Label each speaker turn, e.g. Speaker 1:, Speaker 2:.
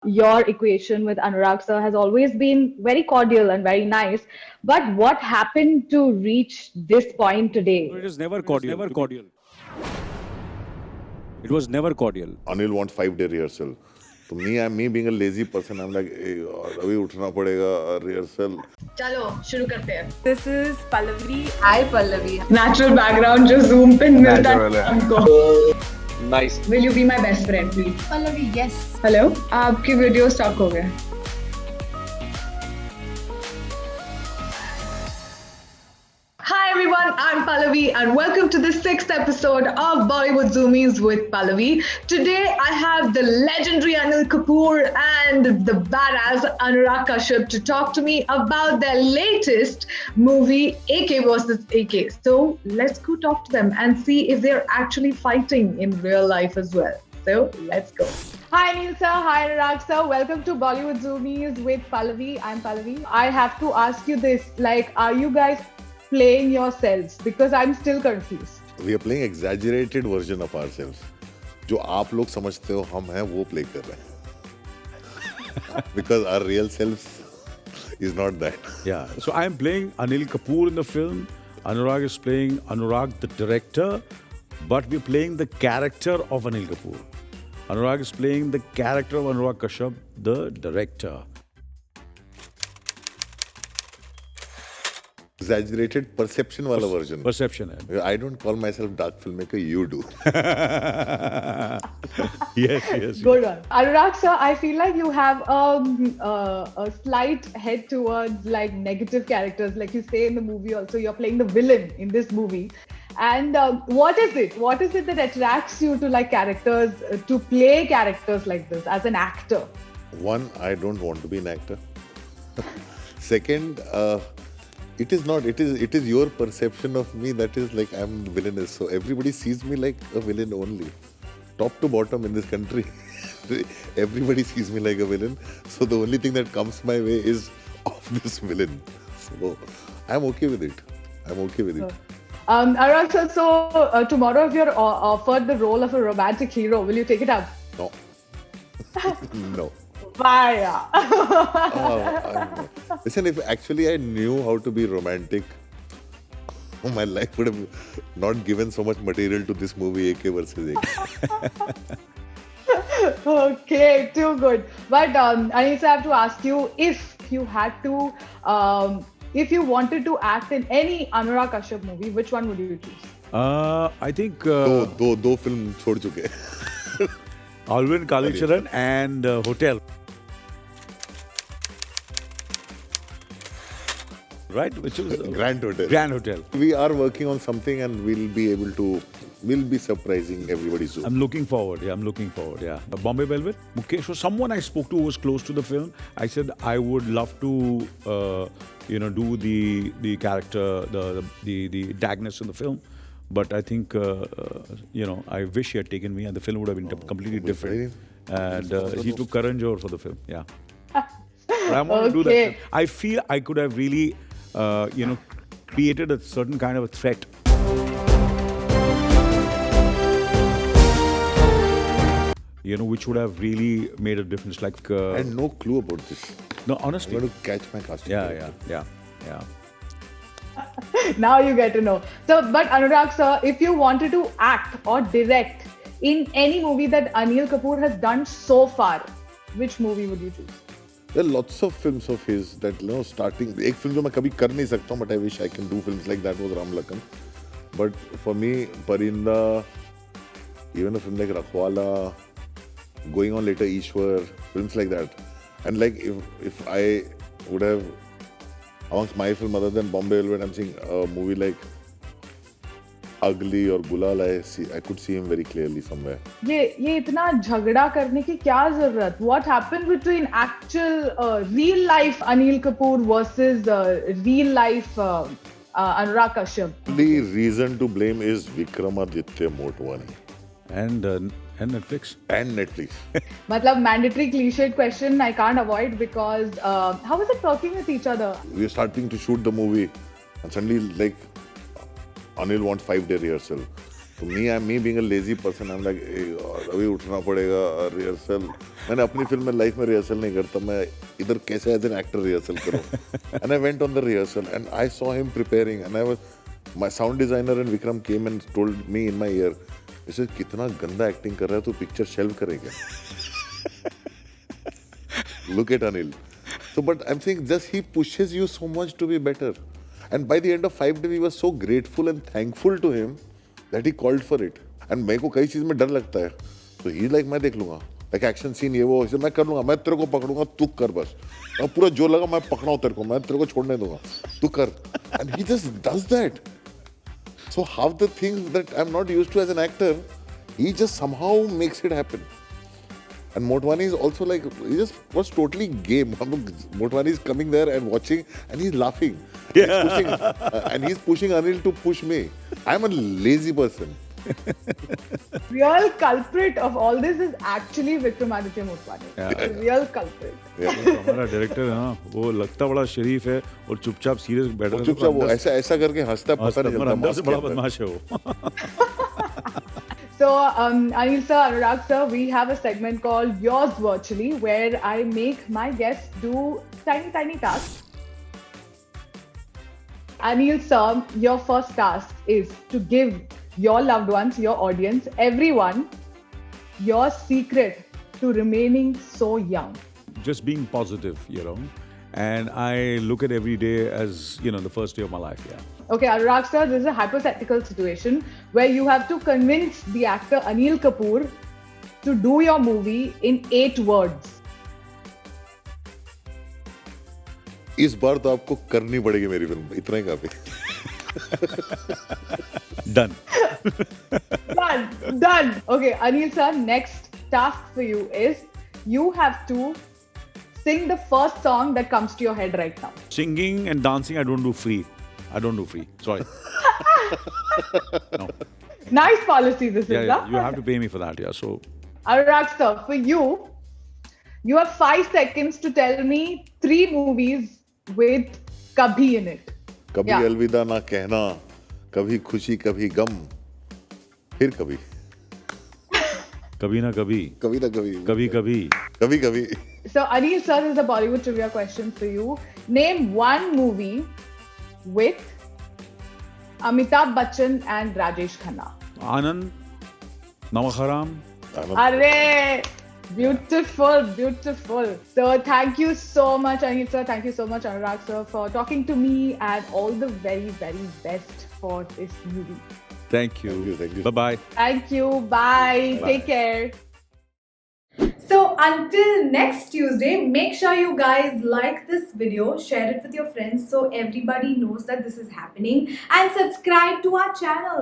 Speaker 1: your equation with Anurag sir has always been very cordial and very nice. But what happened to reach this point today?
Speaker 2: No, it is never cordial. It was never cordial.
Speaker 3: Anil wants 5-day rehearsal. So me being a lazy person, I'm like, hey, अभी उठना पड़ेगा rehearsal.
Speaker 1: चलो शुरू करते हैं.
Speaker 4: This is Pallavi.
Speaker 5: Hi Pallavi.
Speaker 1: Natural background जो Zoom पे मिलता है हमको.
Speaker 6: Nice.
Speaker 1: Will you be my best friend, please?
Speaker 5: Pallavi, yes.
Speaker 1: Hello, आपकी वीडियो स्टॉप हो गया. Hi everyone, I'm Pallavi and welcome to the 6th episode of Bollywood Zoomies with Pallavi. Today I have the legendary Anil Kapoor and the badass Anurag Kashyap to talk to me about their latest movie AK vs AK. So let's go talk to them and see if they're actually fighting in real life as well. So let's go. Hi Anil sir, hi Anurag sir. Welcome to Bollywood Zoomies with Pallavi. I'm Pallavi. I have to ask you this, like, are you guys playing yourselves? Because I'm still confused.
Speaker 3: We are playing exaggerated version of ourselves. जो आप लोग समझते हो हम हैं वो play कर रहे हैं. Because our real selves is not that.
Speaker 2: Yeah. So I am playing Anil Kapoor in the film. Anurag is playing Anurag, the director, but we're playing the character of Anil Kapoor. Anurag is playing the character of Anurag Kashyap, the director.
Speaker 3: Exaggerated perception वाला version.
Speaker 2: Perception है.
Speaker 3: I don't call myself dark filmmaker, you do.
Speaker 2: Yes.
Speaker 1: Good one. Anurag sir, I feel like you have a slight head towards like negative characters. Like you say in the movie also, you're playing the villain in this movie. And what is it? What is it that attracts you to like characters, to play characters like this as an actor?
Speaker 3: One, I don't want to be an actor. Second, it is your perception of me that is like I'm villainous. So everybody sees me like a villain only. Top to bottom in this country, everybody sees me like a villain. So the only thing that comes my way is of this villain. So I'm okay with it.
Speaker 1: Anurag sir, so tomorrow if you're offered the role of a romantic hero, will you take it up?
Speaker 3: No. No.
Speaker 1: Fire.
Speaker 3: Listen, if actually I knew how to be romantic, my life would have not given so much material to this movie AK versus AK.
Speaker 1: Okay, too good. But Anil sir, I have to ask you, if you had to, if you wanted to act in any Anurag Kashyap movie, which one would you choose?
Speaker 2: I think
Speaker 3: दो film छोड़ चुके हैं.
Speaker 2: Alvin Kalicharan and Hotel. Right? Which is
Speaker 3: Grand Hotel.
Speaker 2: Grand Hotel.
Speaker 3: We are working on something and we'll be surprising everybody soon.
Speaker 2: I'm looking forward. Yeah. Bombay Velvet, Mukesh was someone I spoke to who was close to the film. I said I would love to, do the character, the Dagnus in the film. But I think, I wish he had taken me and the film would have been completely different. And he took Karan Johar for the film. Yeah. But I want to do that.
Speaker 1: Okay.
Speaker 2: I feel I could have really, created a certain kind of a threat. Which would have really made a difference. Like,
Speaker 3: I had no clue about this.
Speaker 2: no, honestly.
Speaker 3: I'm going to catch my casting.
Speaker 2: Yeah.
Speaker 1: Now you get to know. So, but Anurag sir, if you wanted to act or direct in any movie that Anil Kapoor has done so far, which movie would you choose?
Speaker 3: There are lots of films of his that, starting. एक film जो मैं कभी कर नहीं सकता हूँ, but I wish I can do films like that was Ram Lakhan. But for me, Parinda, even a film like Rakhwala, going on later Ishwar, films like that. And like if I would have, amongst my film other than Bombay Velvet, I'm seeing a movie like Ugly or Gulal, I could see him very clearly somewhere.
Speaker 1: ये इतना झगड़ा करने की क्या जरूरत? What happened between actual real life Anil Kapoor versus real life Anurag Kashyap?
Speaker 3: The reason to blame is Vikramaditya Motwani
Speaker 2: And Netflix.
Speaker 3: and Netflix.
Speaker 1: मतलब mandatory cliched question I can't avoid because how is it working with each other?
Speaker 3: We are starting to shoot the movie and suddenly like Anil wants 5-day rehearsal. तो me being a lazy person, I'm like, hey, अभी उठना पड़ेगा rehearsal. मैंने अपनी film में life में rehearsal नहीं करता, मैं इधर कैसे एज एन एक्टर रिहर्सल करूँ. And I went on the rehearsal and I saw him preparing and I was, my sound designer and Vikram came and told me in my ear, he said, कितना गंदा acting कर रहा है, तू picture shelve करेगा. Look at Anil. So, but I'm saying just he pushes you so much to be better. And by the end of 5 days, we were so grateful and thankful to him that he called for it. And मेरे को कई चीज़ में डर लगता है. So he's like, मैं देख लूँगा. Like action scene ये वो, इसे मैं कर लूँगा. मैं तेरे को पकड़ूँगा, तू कर बस. और पूरा जो लगा मैं पकड़ाऊँ तेरे को. मैं तेरे को छोड़ने दूँगा. तू कर. And he just does that. So half the things that I'm not used to as an actor, he just somehow makes it happen. And Motwani is also like, he just was totally game. Motwani is coming there and watching and he's laughing. Yeah. He's pushing, and he's pushing Anil to push me. I'm a lazy person.
Speaker 1: Real culprit of all this is actually Vikramaditya Motwani.
Speaker 2: Yeah.
Speaker 1: The real culprit.
Speaker 2: हमारा director है ना, वो लगता बड़ा शरीफ है और चुपचाप serious बैठा है.
Speaker 3: चुपचाप वो ऐसा ऐसा करके हंसता है, पता नहीं चलता.
Speaker 2: अंदर से बड़ा बदमाश है वो.
Speaker 1: So, Anil sir, Anurag sir, we have a segment called Yours Virtually, where I make my guests do tiny tasks. Anil sir, your first task is to give your loved ones, your audience, everyone, your secret to remaining so young.
Speaker 2: Just being positive, and I look at every day as, the first day of my life, yeah.
Speaker 1: Okay, Anurag sir, this is a hypothetical situation where you have to convince the actor Anil Kapoor to do your movie in 8 words.
Speaker 3: इस बार तो आपको करनी पड़ेगी मेरी film. इतना ही काफी.
Speaker 2: Done.
Speaker 1: Done. Okay, Anil sir, next task for you is you have to sing the first song that comes to your head right now.
Speaker 2: Singing and dancing, I don't do free. Sorry. No.
Speaker 1: Nice policy this is.
Speaker 2: Yeah, you have to pay me for that, yeah. So,
Speaker 1: Anurag sir, for you have 5 seconds to tell me 3 movies with Kabhi in it.
Speaker 3: कभी अलविदा ना कहना, कभी खुशी कभी गम, फिर कभी.
Speaker 2: कभी ना कभी.
Speaker 3: कभी ना कभी.
Speaker 2: कभी कभी.
Speaker 3: कभी कभी.
Speaker 1: So Anil sir, this is a Bollywood trivia question for you. Name one movie with Amitabh Bachchan and Rajesh Khanna.
Speaker 2: Anand, Namak Haram.
Speaker 1: Arre! Beautiful. So thank you so much, Anil sir. Thank you so much, Anurag sir, for talking to me, and all the very, very best for this movie.
Speaker 2: Thank you.
Speaker 3: Thank you.
Speaker 2: Bye-bye.
Speaker 1: Thank you. Bye. Take care.
Speaker 4: So until next Tuesday, make sure you guys like this video, share it with your friends so everybody knows that this is happening, and subscribe to our channel.